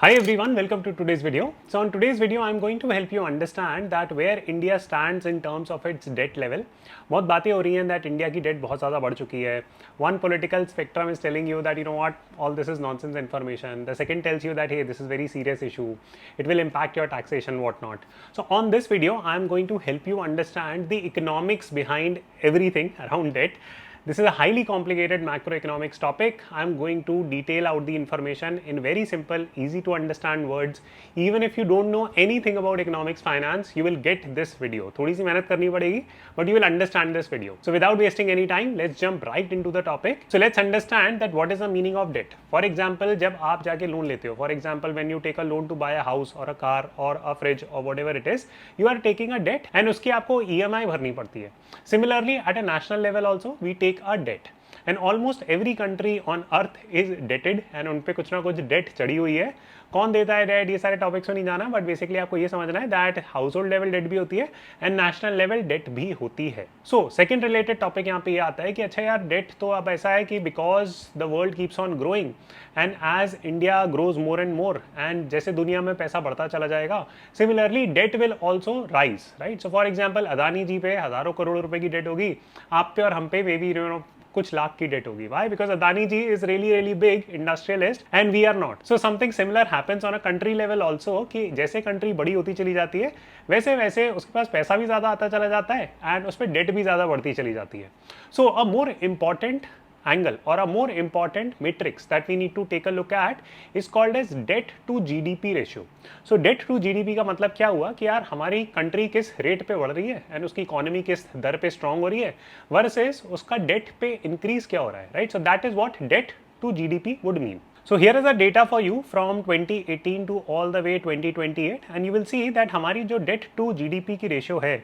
Hi everyone, welcome to today's video. So on today's video, I'm going to help you understand that where India stands in terms of its debt level. बहुत बातें हो रही हैं that India की debt बहुत ज़्यादा बढ़ चुकी है. One political spectrum is telling you that you know what, all this is nonsense information. The second tells you that hey, this is very serious issue. It will impact your taxation, whatnot. So on this video, I'm going to help you understand the economics behind everything around debt. This is a highly complicated macroeconomics topic. I'm going to detail out the information in very simple, easy to understand words. Even if you don't know anything about economics, finance, you will get this video. थोड़ी सी मेहनत करनी पड़ेगी, but you will understand this video. So without wasting any time, let's jump right into the topic. So let's understand that what is the meaning of debt. For example, जब आप जाके loan लेते हो, for example, when you take a loan to buy a house or a car or a fridge or whatever it is, you are taking a debt and उसकी आपको EMI भरनी पड़ती है. Similarly, at a national level also, we take a debt and almost every country on earth is debted and उन पे कुछ ना कुछ debt चढ़ी हुई है. कौन देता है debt, ये सारे टॉपिक्स में नहीं जाना, बट बेसिकली आपको ये समझना है that household level debt भी होती है एंड नेशनल लेवल डेट भी होती है. सो सेकंड रिलेटेड टॉपिक यहाँ पे ये आता है कि अच्छा यार डेट तो अब ऐसा है कि because the world keeps on growing and as India grows more and more and जैसे दुनिया में पैसा बढ़ता चला जाएगा, similarly debt will also rise, right. So for example Adani ji पे हजारों करोड़ रुपए की डेट होगी, आप पे और हम पे मे बी कुछ लाख की डेट होगी. Why? Because Adani ji is really big industrialist and we are not. So something similar happens on a country level also कि जैसे कंट्री बड़ी होती चली जाती है वैसे वैसे उसके पास पैसा भी ज्यादा आता चला जाता है एंड उस पर डेट भी ज्यादा बढ़ती चली जाती है. So a more important angle or a more important matrix that we need to take a look at is called as debt to GDP ratio. So debt to GDP का मतलब क्या हुआ कि यार हमारी कंट्री किस रेट पे बढ़ रही है एंड उसकी इकोनॉमी किस दर पे स्ट्रांग हो रही है वर्सेस उसका डेट पे इंक्रीज क्या हो रहा है, right. So that is what debt to GDP would mean. So here is the data for you from 2018 to all the way 2028 and you will see that हमारी जो debt to GDP की ratio है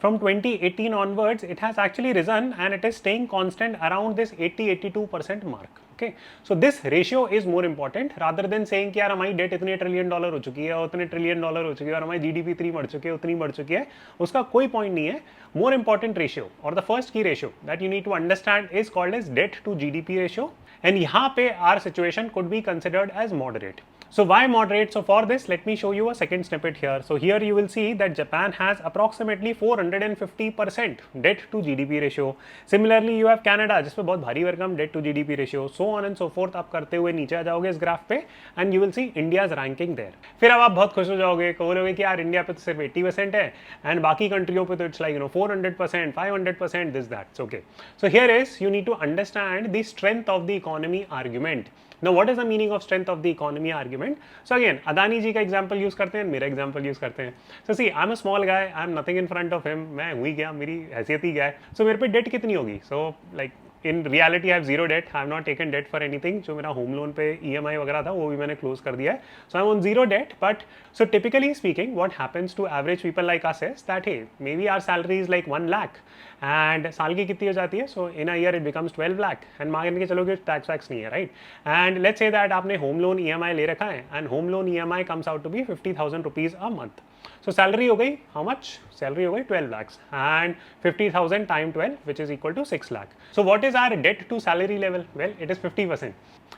from 2018 onwards, it has actually risen and it is staying constant around this 80-82% mark. Okay, so this ratio is more important rather than saying कि यार हमारी date इतने trillion dollar हो चुकी है और उतने ट्रिलियन डॉलर हो चुकी है और हमारी जीडीपी इतनी बढ़ चुकी है उतनी बढ़ चुकी है. उसका कोई पॉइंट नहीं है. मोर इंपॉर्टेंट रेशियो और the first key ratio that you need to understand is called as debt to GDP ratio and यहाँ पे our situation could be considered as moderate. So why moderate? So for this, let me show you a second snippet here. So here you will see that Japan has approximately 450% debt to GDP ratio. Similarly, you have Canada, जिसमें बहुत भारी भरकम debt to GDP ratio. So on and so forth. आप करते हुए नीचे आ जाओगे इस ग्राफ पे and you will see India's ranking there. फिर अब आप बहुत खुश हो जाओगे, बोलोगे कि यार इंडिया पे तो सिर्फ 80% है and बाकी कंट्रियों पे तो it's like 400%, 500%, this that. Okay. So here is you need to understand the strength of the economy argument. Now what is the meaning of strength of the economy argument? So again, Adani जी का example use करते हैं, मेरा example use करते हैं. So see, I'm a small guy, I'm nothing in front of him. मैं हुई क्या, मेरी हैसियत ही क्या है. So मेरे पे debt कितनी होगी? So like in reality I have zero debt. I have not taken debt for anything. जो मेरा home loan पे EMI वगैरह था वो भी मैंने close कर दिया है. So I'm on zero debt. But so typically speaking, what happens to average people like us is that hey, maybe our salary is like 1 lakh and साल की कितनी हो जाती है? So in a year it becomes 12 lakh and मान के चलो कि tax वैक्स नहीं है, right? And let's say that आपने home loan EMI ले रखा है and home loan EMI comes out to be 50,000 rupees a month. So salary हो गई how much? Salary हो गई 12 lakhs and 50,000 times 12 which is equal to 6 lakh. So what is our debt to salary level? Well, it is 50%.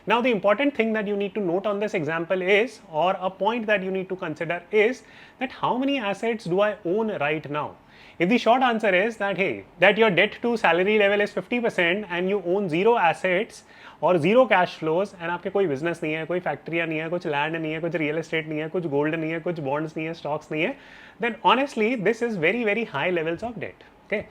Now the important thing that you need to note on this example is, or a point that you need to consider is that how many assets do I own right now? If the short answer is that hey, that your debt to salary level is 50% and you own zero assets और zero cash flows and आपके कोई business नहीं है, कोई फैक्ट्रियाँ नहीं है, कुछ लैंड नहीं है, कुछ रियल एस्टेट नहीं है, कुछ गोल्ड नहीं है, कुछ बॉन्ड्स नहीं है, स्टॉक्स नहीं है, then honestly this is very very high levels of debt. Okay.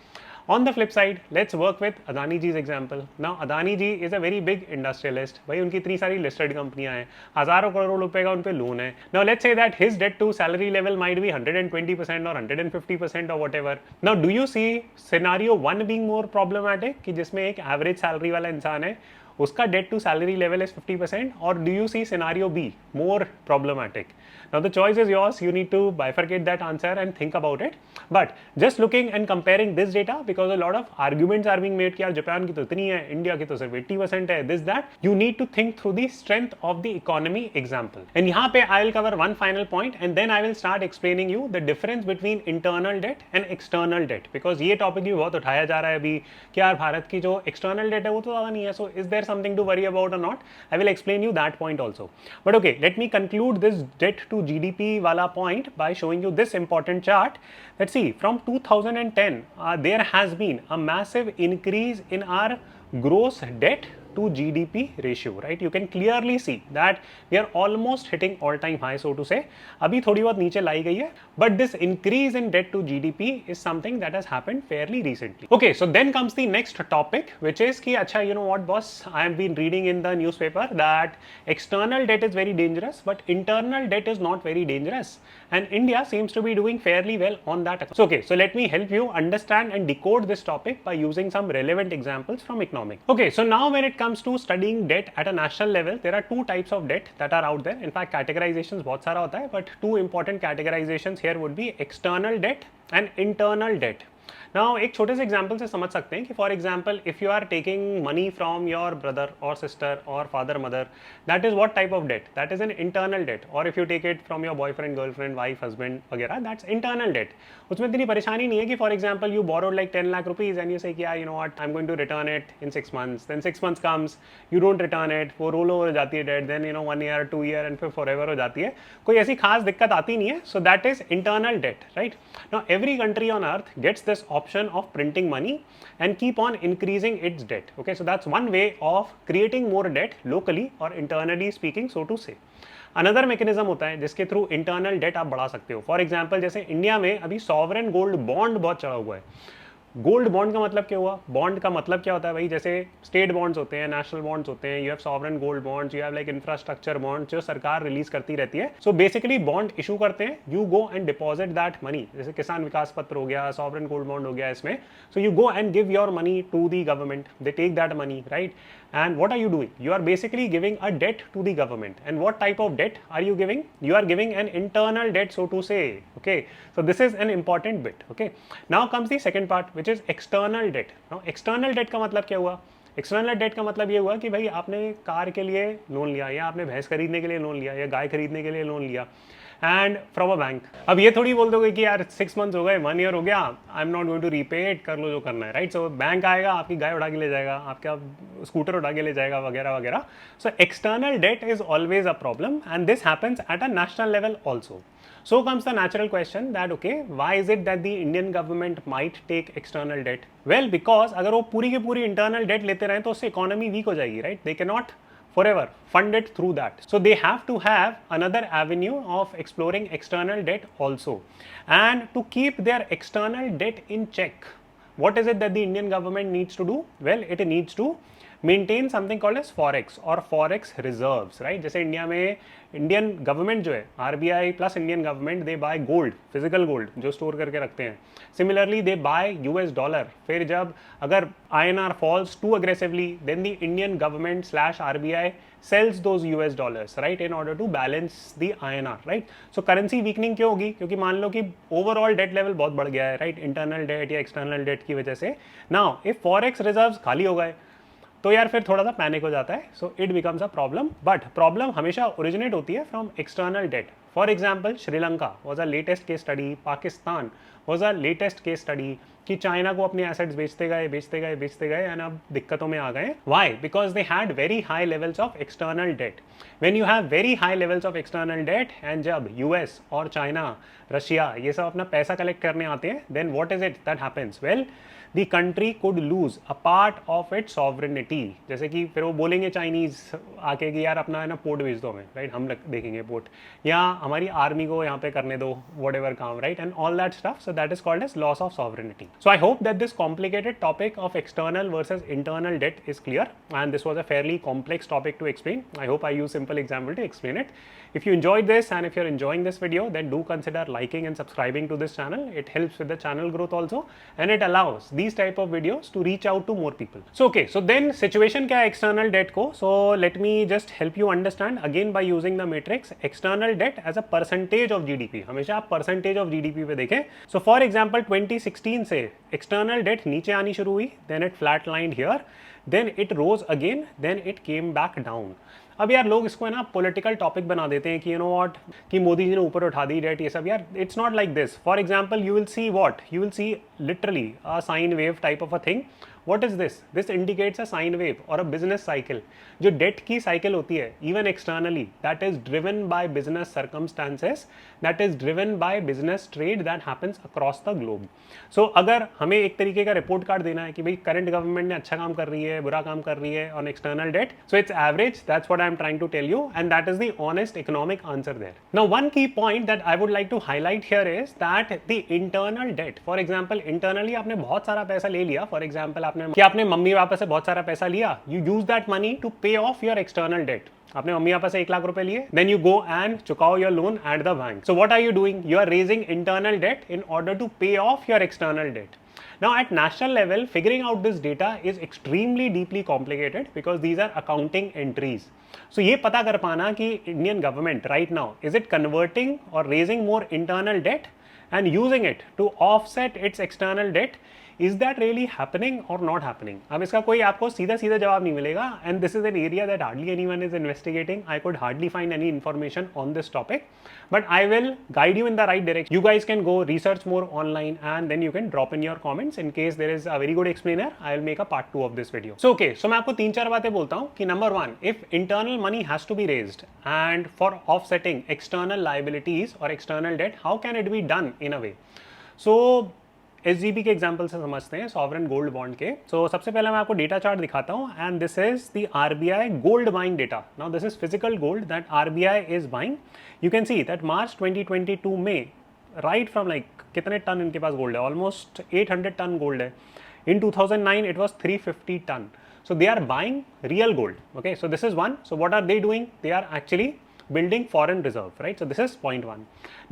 On the flip side, let's work with Adani ji's example. Now Adani ji is a very big industrialist. भाई उनकी इतनी सारी listed कंपनियां हैं, हजारों करोड़ रुपए का उन पे लोन है. Now let's say that his debt to salary level might be 120% or 150% or whatever. Now do you see scenario 1 being more problematic कि जिसमें एक average salary वाला इंसान है उसका debt to salary level is 50%, or do you see scenario B more problematic? Now the choice is yours. You need to bifurcate that answer and think about it. But just looking and comparing this data, because a lot of arguments are being made कि यार Japan की तो इतनी है, India की तो सिर्फ 80% है, this that, you need to think through the strength of the economy example. And यहाँ पे I will cover one final point and then I will start explaining you the difference between internal debt and external debt, because ये topic भी बहुत उठाया जा रहा है अभी कि यार भारत की जो external debt है वो तो ज़्यादा नहीं है, so is there something to worry about or not? I will explain you that point also. But okay, let me conclude this debt to GDP wala point by showing you this important chart. Let's see, from 2010, there has been a massive increase in our gross debt to GDP ratio, right? You can clearly see that we are almost hitting all-time high, so to say. अभी थोड़ी बहुत नीचे लाई गई है, but this increase in debt to GDP is something that has happened fairly recently. Okay, so then comes the next topic, which is कि अच्छा, you know what, boss? I have been reading in the newspaper that external debt is very dangerous, but internal debt is not very dangerous, and India seems to be doing fairly well on that. So okay, so let me help you understand and decode this topic by using some relevant examples from economics. Okay, so now when it comes to studying debt at a national level, there are two types of debt that are out there. In fact, categorizations बहुत सारा होता है, but two important categorizations here would be external debt and internal debt. Now, एक छोटे से example से समझ सकते हैं कि for example if you are taking money from your brother और सिस्टर और father mother, that is what type of debt? That is an internal debt. और if you take it from your boyfriend, girlfriend, wife, husband वगैरह, that's internal debt. उसमें इतनी परेशानी नहीं है कि for example you borrowed like 10 lakh rupees and you say you know what, I am going to return it in 6 months, then 6 months comes, you don't return it, वो roll over हो जाती है debt, then 1 year 2 year and फिर forever हो जाती है. कोई ऐसी खास दिक्कत आती नहीं है. So that is internal debt, right? Now every country on earth gets this option of printing money and keep on increasing its debt. Okay, so that's one way of creating more debt locally or internally speaking, so to say. Another mechanism होता है जिसके through internal debt आप बढ़ा सकते हो. For example जैसे India में अभी सॉवरेन गोल्ड बॉन्ड बहुत चढ़ा हुआ है. गोल्ड बॉन्ड का मतलब क्या हुआ? बॉन्ड का मतलब क्या होता है भाई? जैसे स्टेट बॉन्ड्स होते हैं, नेशनल बॉन्ड्स होते हैं, you have sovereign gold bonds, you have like infrastructure bonds जो सरकार रिलीज करती रहती है. सो बेसिकली बॉन्ड इशू करते हैं, you go and deposit that money. जैसे किसान विकास पत्र हो गया, सॉवरेन गोल्ड बॉन्ड हो गया इसमें. So you go and give your money to the government, they take that money, right? And what are you doing? You are basically giving a debt to the government. And what type of debt are you giving? You are giving an internal debt, so to say. Okay, so this is an important bit. Okay, now comes the second part, which is external debt. Now external debt का मतलब क्या हुआ? External debt का मतलब ये हुआ कि भाई आपने कार के लिए लोन लिया, या आपने भैंस खरीदने के लिए लोन लिया, या गाय खरीदने के लिए लोन लिया, एंड फ्रॉम अ बैंक. अब ये थोड़ी बोल दोगे कि यार 6 months हो गए, 1 year हो गया, I am not going to repay it, कर लो जो करना है, राइट? सो बैंक आएगा, आपकी गाय उठा के ले जाएगा, आपका स्कूटर उठा के ले जाएगा, वगैरह वगैरह. So external debt is always a problem, and this happens at a national level also. So comes the natural question that okay, why is it that the Indian government might take external debt? Well, because अगर वो पूरी की पूरी internal debt लेते रहें तो उससे economy weak हो जाएगी, right? They cannot forever fund it through that. So they have to have another avenue of exploring external debt also. And to keep their external debt in check, what is it that the Indian government needs to do? Well, it needs to maintain something called as forex और forex reserves, right? जैसे India में Indian government जो है, RBI plus Indian government, they buy gold, physical gold जो store करके रखते हैं. Similarly they buy US dollar. फिर जब अगर INR falls to aggressively, then the Indian government slash RBI sells those US dollars, right, in order to balance the INR, right? So currency weakening क्यों होगी? क्योंकि मान लो कि overall debt level बहुत बढ़ गया है, right, internal debt या external debt की वजह से. Now if forex reserves खाली हो गए तो यार फिर थोड़ा सा पैनिक हो जाता है. So it becomes a problem. But problem हमेशा ओरिजिनेट होती है from external debt. For example Sri Lanka was a latest case study, Pakistan was a latest case study कि चाइना को अपने एसेट्स बेचते गए एंड अब दिक्कतों में आ गए. Why? Because they had very high levels of external debt. When you have very high levels of external debt and जब यूएस और चाइना, रशिया ये सब अपना पैसा कलेक्ट करने आते हैं, then what is it that happens? Well, the country could lose a part of its sovereignty. जैसे कि फिर वो बोलेंगे चाइनीज आके कि यार अपना है ना पोर्ट भेज दो हमें, राइट? हम देखेंगे पोर्ट, या हमारी आर्मी को यहाँ पे करने दो whatever काम, right? And all that stuff. So that is called as loss of sovereignty. So I hope that this complicated topic of external versus internal debt is clear, and this was a fairly complex topic to explain. I hope I use simple example to explain it. If you enjoyed this and if you're enjoying this video, then do consider liking and subscribing to this channel. It helps with the channel growth also, and it allows these type of videos to reach out to more people. So okay, so then situation क्या है external debt को? So let me just help you understand again by using the matrix external debt as a percentage of GDP. हमेशा आप percentage of GDP पे देखें. So for example 2016 से external debt नीचे आनी शुरू हुई, then it flatlined here, then it rose again, then it came back down. अब यार लोग इसको है ना पॉलिटिकल टॉपिक बना देते हैं कि यू नो व्हाट, कि मोदी जी ने ऊपर उठा दी डेट, ये सब. यार it's not like this. For example you will see what, you will see literally a sine wave type of a thing. What is this? This indicates a sine wave or a business cycle. जो debt की cycle होती है, even externally, that is driven by business circumstances, that is driven by business trade that happens across the globe. So अगर हमें एक तरीके का report card देना है कि भाई current government ने अच्छा काम कर रही है, बुरा काम कर रही है on external debt, so it's average. That's what I'm trying to tell you, and that is the honest economic answer there. Now, one key point that I would like to highlight here is that the internal debt, for example, internally आपने बहुत सारा पैसा ले लिया, for example आपने mummy papa से बहुत सारा पैसा लिया, you use that money to pay off your external debt. आपने मम्मी पापा से 1 लाख रुपए लिए, then you go and चुकाओ your loan at the bank. So what are you doing? You are raising internal debt in order to pay off your external debt. Now at national level, figuring out this data is extremely deeply complicated because these are accounting entries. So ये पता कर पाना कि Indian government right now, is it converting or raising more internal debt and using it to offset its external debt? Is that really happening or not happening? अब इसका कोई आपको सीधा जवाब नहीं मिलेगा, and this is an area that hardly anyone is investigating. I could hardly find any information on this topic, but I will guide you in the right direction. You guys can go research more online, and then you can drop in your comments. In case there is a very good explainer, I will make a part 2 of this video. So okay, so मैं आपको 3-4 बातें बोलता हूँ कि number 1, if internal money has to be raised and for offsetting external liabilities or external debt, how can it be done in a way? So SGB के example से समझते हैं, सॉवरेन गोल्ड बॉन्ड के. सो सबसे पहले मैं आपको डेटा चार्ट दिखाता हूँ, and this is the RBI gold buying data. Now this is physical gold that RBI is buying. You can see that March 2022 में राइट फ्रॉम लाइक कितने टन इनके पास गोल्ड है, ऑलमोस्ट 800 टन गोल्ड है. In 2009 it was 350 ton. So they are buying real gold. Okay, so this is one. So what are they doing? They are actually building foreign reserve, right? So this is point 1.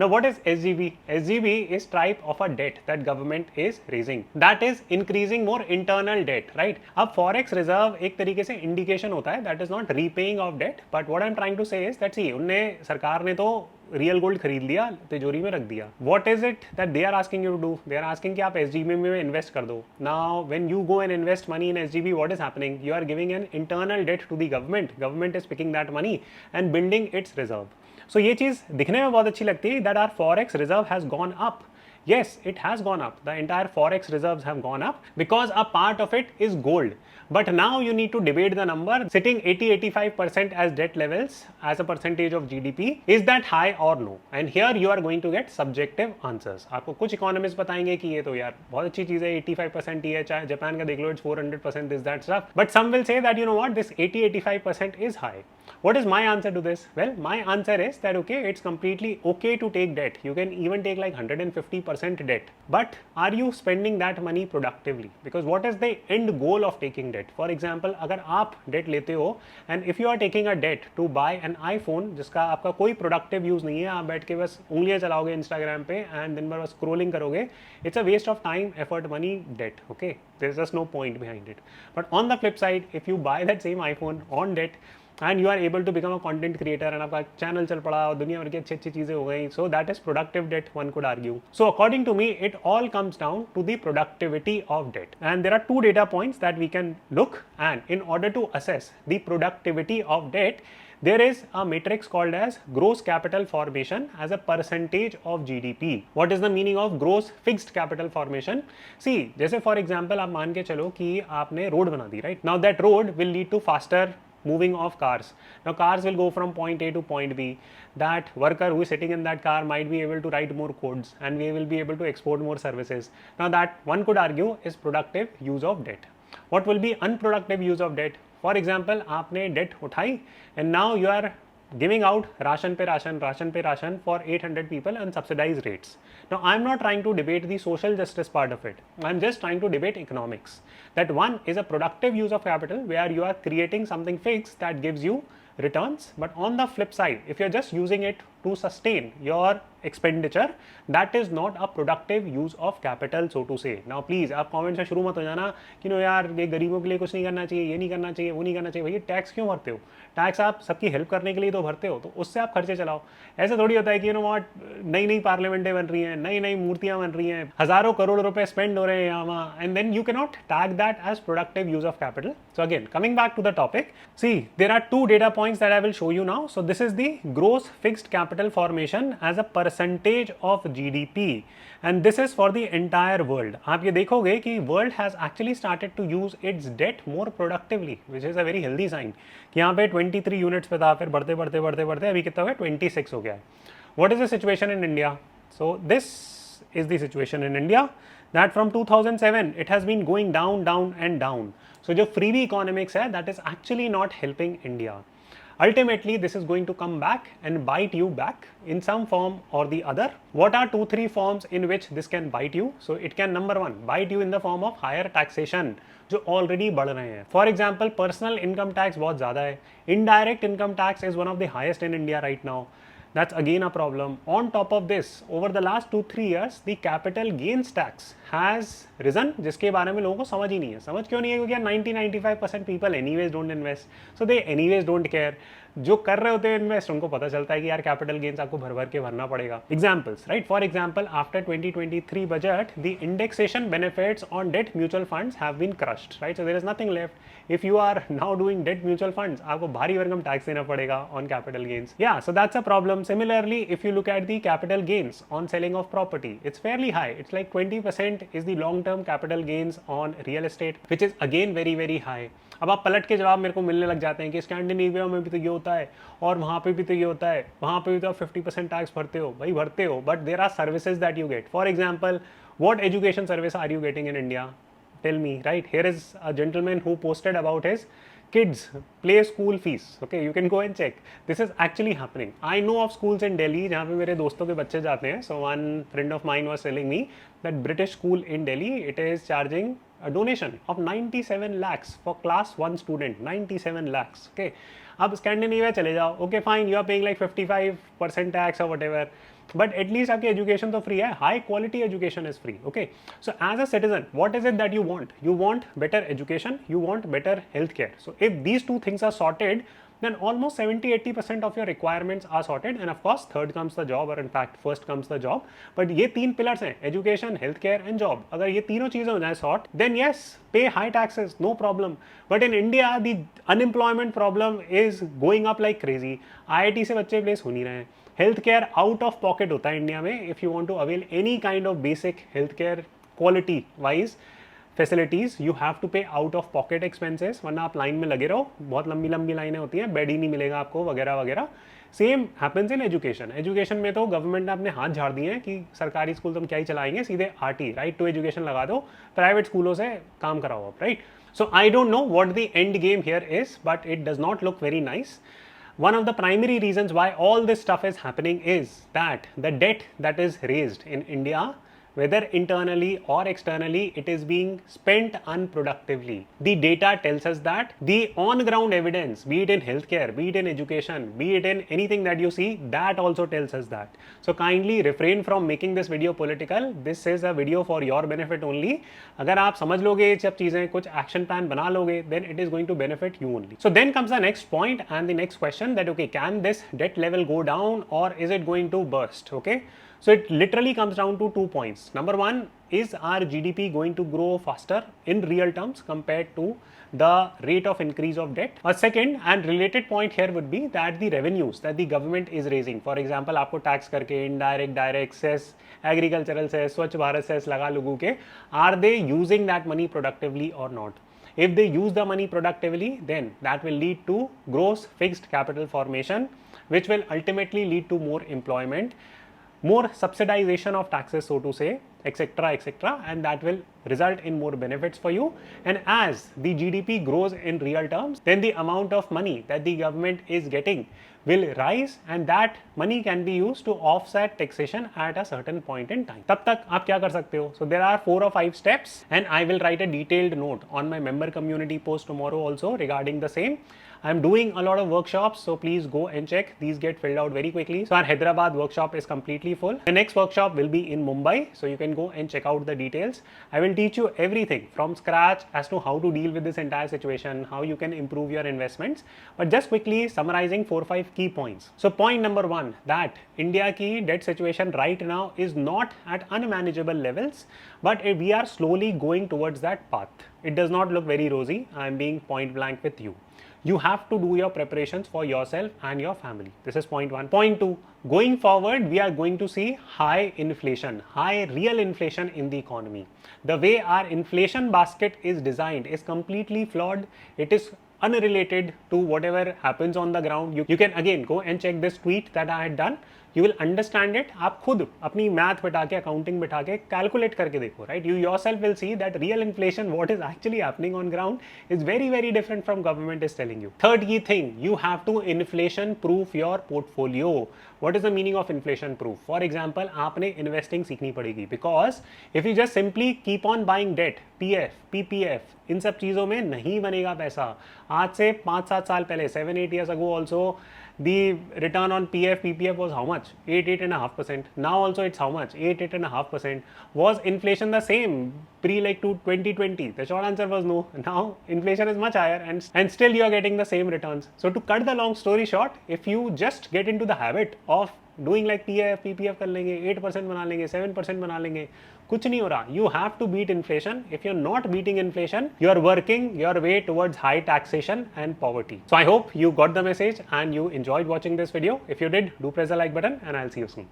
Now what is SGB? SGB is type of a debt that government is raising. That is increasing more internal debt, right? अब forex reserve एक तरीके से indication होता है, that is not repaying of debt. But what I'm trying to say is that see, उनने सरकार ने तो रियल गोल्ड खरीद लिया, तिजोरी में रख दिया. What is it that they are asking you to do? They are asking कि आप SGB में इन्वेस्ट कर दो. Now when you go and invest money in SGB, what is happening? You are giving an internal debt to the government. Government is picking that money and building its reserve. So ये चीज़ दिखने में बहुत अच्छी लगती है that our forex reserve has gone up. Yes, it has gone up. The entire forex reserves have gone up because a part of it is gold. But now you need to debate the number. Sitting 80-85% as debt levels as a percentage of GDP, is that high or no? And here you are going to get subjective answers. आपको कुछ economists बताएंगे कि ये तो यार बहुत अच्छी चीज़ है, 85% ही है, चाहे जापान का देख लो, it's 400%, this that stuff. But some will say that you know what, this 80-85% is high. What is my answer to this? Well, my answer is that okay, it's completely okay to take debt. You can even take like 150% debt. But are you spending that money productively? Because what is the end goal of taking debt? For example, अगर आप debt लेते हो and if you are taking a debt to buy an iPhone जिसका आपका कोई productive use नहीं है, आप बैठ के बस उंगलियां चलाओगे Instagram पे and दिन भर बस scrolling करोगे, it's a waste of time, effort, money, debt. Okay, there's just no point behind it. But on the flip side, if you buy that same iPhone on debt and you are able to become a content creator and आपका channel चल पड़ा और दुनिया भर की अच्छी अच्छी चीज़ें हो गई, so that is productive debt, one could argue. So according to me, it all comes down to the productivity of debt, and there are 2 data points that we can look, and in order to assess the productivity of debt, there is a matrix called as gross capital formation as a percentage of GDP. What is the meaning of gross fixed capital formation? See, जैसे for example आप मान के चलो कि आपने road बना दी, right? Now that road will lead to faster moving of cars. Now cars will go from point A to point B. That worker who is sitting in that car might be able to write more codes and we will be able to export more services. Now that one could argue is productive use of debt. What will be unproductive use of debt? For example, आपने debt उठाई and now you are giving out ration pe ration for 800 people on subsidized rates. Now I'm not trying to debate the social justice part of it. I'm just trying to debate economics. That one is a productive use of capital where you are creating something fixed that gives you returns, but on the flip side, if you're just using it to sustain your expenditure, that is not a productive use of capital, so to say. Now please आप comment से शुरू मत हो जाना कि no यार ये गरीबों के लिए कुछ नहीं करना चाहिए, ये नहीं करना चाहिए, वो नहीं करना चाहिए. भैया टैक्स क्यों भरते हो? टैक्स आप सबकी हेल्प करने के लिए तो भरते हो, तो उससे आप खर्चे चलाओ. ऐसे थोड़ी होता है कि यू नो व्हाट, नई नई पार्लियामेंटें बन रही हैं, नई नई मूर्तियां बन रही हैं, हजारों करोड़ रुपए स्पेंड हो रहे हैं यहाँ वहाँ, and then you can not tag that as productive use of capital. So again, coming back to the topic, see there are 2 data points that I will show you now. So this is the gross fixed capital formation as a percentage of GDP, and this is for the entire world. आप ये देखोगे कि world has actually started to use its debt more productively, which is a very healthy sign. कि यहाँ पे 23 units पे था, फिर बढ़ते बढ़ते बढ़ते बढ़ते अभी कितना हो गया, 26 हो गया है. What is the situation in India? So this is the situation in India, that from 2007 it has been going down, down and down. So जो freebie economics है, that is actually not helping India. Ultimately, this is going to come back and bite you back in some form or the other. What are 2-3 forms in which this can bite you? So it can, number one, bite you in the form of higher taxation जो already बढ़ रहे हैं. For example, personal income tax बहुत ज़्यादा है. Indirect income tax is one of the highest in India right now. That's again a problem. On top of this, over the last 2-3 years, the capital gains tax has risen, जिसके बारे में लोगों को समझ ही नहीं है. समझ क्यों नहीं है? क्योंकि 90-95% people anyways don't invest, so they anyways don't care. जो कर रहे होते हैं इन्वेस्ट, उनको पता चलता है कि यार कैपिटल गेन्स आपको भर भर के भरना पड़ेगा. Examples, right? For example, after 2023 budget, the indexation benefits on debt mutual funds have been crushed, right? So there is nothing left. If you are now doing debt mutual funds, आपको भारी भरकम tax देना पड़ेगा on capital gains. Yeah, so that's a problem. Similarly, if you look at the capital gains on selling of property, it's fairly high. It's like 20% is the long-term capital gains on real estate, which is again very very high. अब आप पलट के जवाब मेरे को मिलने लग जाते हैं कि स्कैंडिनेविया में भी तो ये होता है और वहाँ पे भी तो ये होता है, वहाँ पे भी तो आप 50% टैक्स भरते हो. भाई भरते हो, but there are services that you get. For example, what education service are you getting in India? Tell me, right? Here is a gentleman who posted about his kids play school fees. Okay, you can go and check. This is actually happening. I know of schools in Delhi जहाँ पे मेरे दोस्तों के बच्चे जाते हैं. So one friend of mine was telling me that British school in Delhi, it is charging a donation of 97 lakhs for class 1 student. 97 lakhs. Okay. अब Scandinavia चले जाओ. Okay, fine. You are paying like 55% tax or whatever. But at least आपकी education तो free है. High quality education is free. Okay. So as a citizen, what is it that you want? You want better education. You want better healthcare. So if these two things are sorted, then almost 70-80% of your requirements are sorted. And of course, third comes the job, or in fact, first comes the job. But ये तीन pillars हैं: education, healthcare, and job. अगर ये तीनों चीजें हो जाए sort, then yes, pay high taxes, no problem. But in India, the unemployment problem is going up like crazy. IIT से बच्चे place हो नहीं रहे हैं. Health care out of pocket होता है इंडिया में. If you want to avail any kind of basic health care quality wise facilities, you have to pay out of pocket expenses, वरना आप लाइन में लगे रहो. बहुत लंबी लंबी लाइनें होती हैं, बेड ही नहीं मिलेगा आपको, वगैरह वगैरह. Same happens in education. Education में तो गवर्नमेंट ने अपने हाथ झाड़ दिए हैं कि सरकारी स्कूल तुम क्या ही चलाएंगे, सीधे RT, राइट टू एजुकेशन लगा दो, प्राइवेट स्कूलों से काम कराओ आप, right? So I don't know what the end game here is, but it does not look very nice. One of the primary reasons why all this stuff is happening is that the debt that is raised in India, whether internally or externally, it is being spent unproductively. The data tells us that. The on-ground evidence, be it in healthcare, be it in education, be it in anything that you see, that also tells us that. So kindly refrain from making this video political. This is a video for your benefit only. अगर आप समझ लोगे ये सब चीजें, कुछ action plan बना लोगे, then it is going to benefit you only. So then comes the next point and the next question that, okay, can this debt level go down or is it going to burst? Okay. So it literally comes down to 2 points. Number one, is our GDP going to grow faster in real terms compared to the rate of increase of debt? A second and related point here would be that the revenues that the government is raising, for example, आपको tax करके indirect, direct cess, agricultural cess, स्वच्छ Bharat cess लगा लोगों के, are they using that money productively or not? If they use the money productively, then that will lead to gross fixed capital formation, which will ultimately lead to more employment, more subsidization of taxes, so to say, etc., etc., and that will result in more benefits for you. And as the GDP grows in real terms, then the amount of money that the government is getting will rise, and that money can be used to offset taxation at a certain point in time. तब तक आप क्या कर सकते हो? So there are 4 or 5 steps, and I will write a detailed note on my member community post tomorrow also regarding the same. I'm doing a lot of workshops, so please go and check. These get filled out very quickly. So our Hyderabad workshop is completely full. The next workshop will be in Mumbai, so you can go and check out the details. I will teach you everything from scratch as to how to deal with this entire situation, how you can improve your investments. But just quickly summarizing 4-5 key points. So point number 1, that India ki debt situation right now is not at unmanageable levels, but we are slowly going towards that path. It does not look very rosy. I am being point blank with you. you have to do your preparations for yourself and your family. This is point one. Point two, going forward, we are going to see high inflation, high real inflation in the economy. The way our inflation basket is designed is completely flawed. It is unrelated to whatever happens on the ground. You can again go and check this tweet that I had done. You will understand it. आप खुद अपनी math बिठा के accounting बिठा के calculate करके देखो, right? You yourself will see that real inflation, what is actually happening on ground, is very very different from government is telling you. Third key thing, you have to inflation proof your portfolio. What is the meaning of inflation proof? For example, आपने investing सीखनी पड़ेगी, because if you just simply keep on buying debt, PF, PPF, इन सब चीज़ों में नहीं बनेगा पैसा. आज से 5-7 साल पहले, 7-8 years ago also, the return on PF, PPF was how much? 8.5%. Now also it's how much? 8.5%. Was inflation the same pre like to 2020? The short answer was no. Now inflation is much higher and still you are getting the same returns. So to cut the long story short, if you just get into the habit of doing like PF, PPF कर लेंगे, 8% बना लेंगे, 7% बना लेंगे, कुछ नहीं हो रहा. You have to beat inflation. If you're not beating inflation, you are working your way towards high taxation and poverty. So I hope you got the message and you enjoyed watching this video. If you did, do press the like button and I'll see you soon.